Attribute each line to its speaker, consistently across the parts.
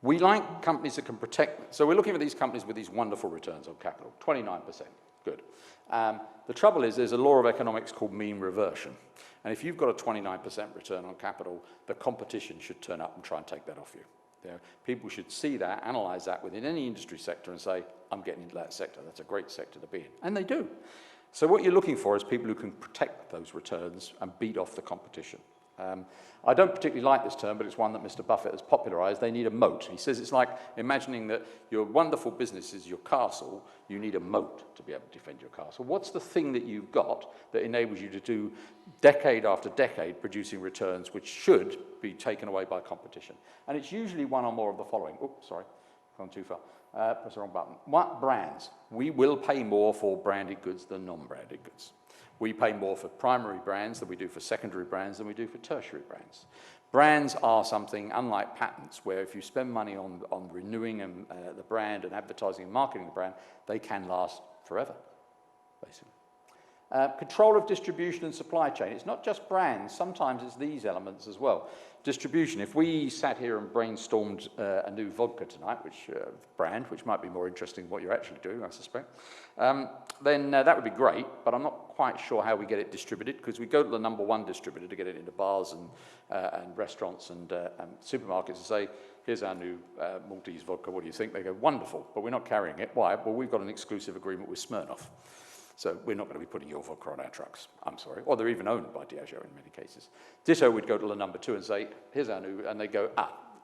Speaker 1: We like companies that can protect, so we're looking for these companies with these wonderful returns on capital, 29%, good. The trouble is there's a law of economics called mean reversion. And if you've got a 29% return on capital, the competition should turn up and try and take that off you. You know, people should see that, analyze that within any industry sector and say, I'm getting into that sector, that's a great sector to be in. And they do. So what you're looking for is people who can protect those returns and beat off the competition. I don't particularly like this term, but it's one that Mr. Buffett has popularized. They need a moat. He says it's like imagining that your wonderful business is your castle. You need a moat to be able to defend your castle. What's the thing that you've got that enables you to do decade after decade producing returns which should be taken away by competition? And it's usually one or more of the following. Oops, sorry, gone too far. Press the wrong button. What brands? We will pay more for branded goods than non-branded goods. We pay more for primary brands than we do for secondary brands than we do for tertiary brands. Brands are something, unlike patents, where if you spend money on renewing the brand and advertising and marketing the brand, they can last forever, basically. Control of distribution and supply chain. It's not just brands, sometimes it's these elements as well. Distribution, if we sat here and brainstormed a new vodka tonight, which might be more interesting than what you're actually doing, I suspect, then that would be great, but I'm not quite sure how we get it distributed, because we go to the number one distributor to get it into bars and restaurants and supermarkets and say, here's our new Maltese vodka, what do you think? They go, wonderful, but we're not carrying it. Why? Well, we've got an exclusive agreement with Smirnoff. So we're not going to be putting your vodka on our trucks, I'm sorry. Or they're even owned by Diageo in many cases. Ditto would go to the number two and say, here's our new, and they go,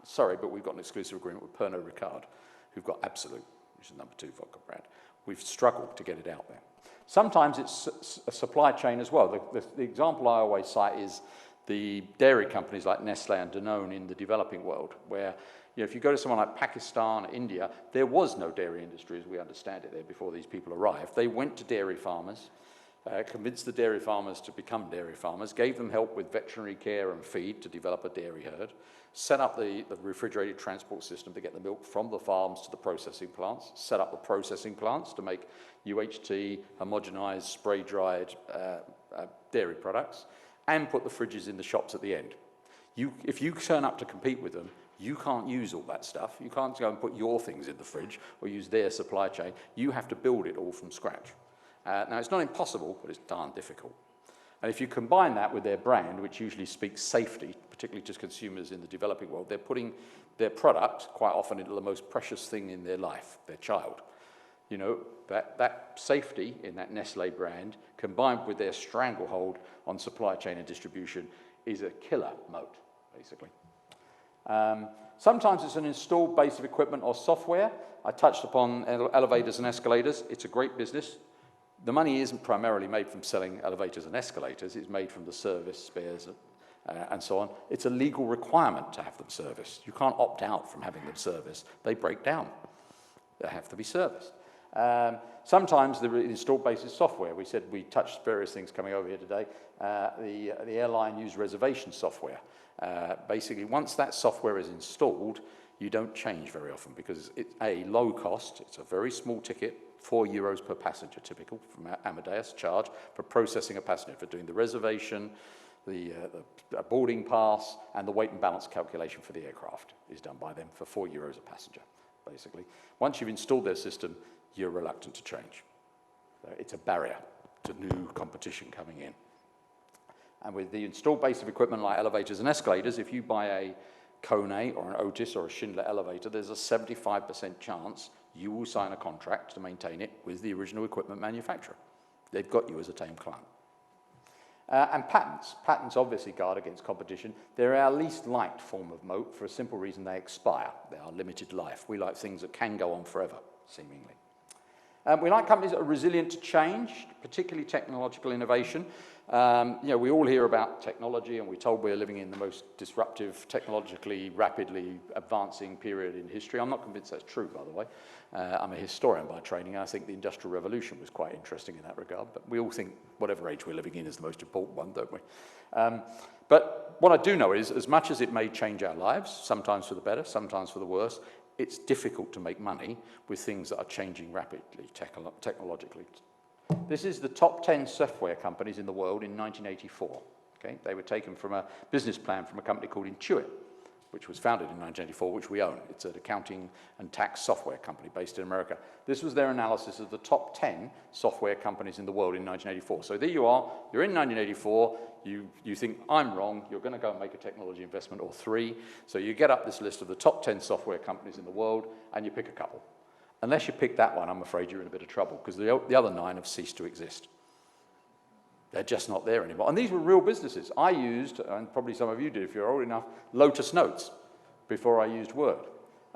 Speaker 1: sorry, but we've got an exclusive agreement with Pernod Ricard, who've got Absolut, which is the number two vodka brand. We've struggled to get it out there. Sometimes it's a supply chain as well. The example I always cite is the dairy companies like Nestle and Danone in the developing world, where if you go to someone like Pakistan or India, there was no dairy industry as we understand it there before these people arrived. They went to dairy farmers, convinced the dairy farmers to become dairy farmers, gave them help with veterinary care and feed to develop a dairy herd, set up the refrigerated transport system to get the milk from the farms to the processing plants, set up the processing plants to make UHT, homogenized, spray-dried dairy products, and put the fridges in the shops at the end. If you turn up to compete with them, you can't use all that stuff. You can't go and put your things in the fridge or use their supply chain. You have to build it all from scratch. Now, it's not impossible, but it's darn difficult. And if you combine that with their brand, which usually speaks safety, particularly to consumers in the developing world, they're putting their product quite often into the most precious thing in their life, their child. You know, that safety in that Nestle brand, combined with their stranglehold on supply chain and distribution, is a killer moat, basically. Sometimes it's an installed base of equipment or software. I touched upon elevators and escalators. It's a great business. The money isn't primarily made from selling elevators and escalators. It's made from the service, spares, and so on. It's a legal requirement to have them serviced. You can't opt out from having them serviced. They break down. They have to be serviced. Sometimes the installed base is software. We said we touched various things coming over here today. The airline used reservation software. Basically, once that software is installed, you don't change very often because it's low cost. It's a very small ticket, €4 per passenger, typical from Amadeus charge for processing a passenger, for doing the reservation, the boarding pass, and the weight and balance calculation for the aircraft is done by them for €4 a passenger, basically. Once you've installed their system, you're reluctant to change. So it's a barrier to new competition coming in. And with the installed base of equipment like elevators and escalators, if you buy a Kone or an Otis or a Schindler elevator, there's a 75% chance you will sign a contract to maintain it with the original equipment manufacturer. They've got you as a tame client. And patents. Patents obviously guard against competition. They're our least liked form of moat for a simple reason: they expire. They are limited life. We like things that can go on forever, seemingly. We like companies that are resilient to change, particularly technological innovation. We all hear about technology, and we're told we're living in the most disruptive, technologically, rapidly advancing period in history. I'm not convinced that's true, by the way. I'm a historian by training. I think the Industrial Revolution was quite interesting in that regard, but we all think whatever age we're living in is the most important one, don't we? But what I do know is, as much as it may change our lives, sometimes for the better, sometimes for the worse, it's difficult to make money with things that are changing rapidly technologically. This is the top 10 software companies in the world in 1984. Okay? They were taken from a business plan from a company called Intuit. which was founded in 1984, which we own. It's an accounting and tax software company based in America. This was their analysis of the top 10 software companies in the world in 1984. So there you are, you're in 1984, you think, I'm wrong, you're going to go and make a technology investment or three. So you get up this list of the top 10 software companies in the world, and you pick a couple. Unless you pick that one, I'm afraid you're in a bit of trouble, because the other 9 have ceased to exist. They're just not there anymore. And these were real businesses. I used, and probably some of you did if you're old enough, Lotus Notes before I used Word.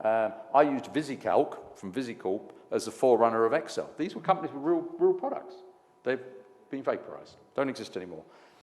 Speaker 1: I used VisiCalc from VisiCorp as the forerunner of Excel. These were companies with real products. They've been vaporized, don't exist anymore.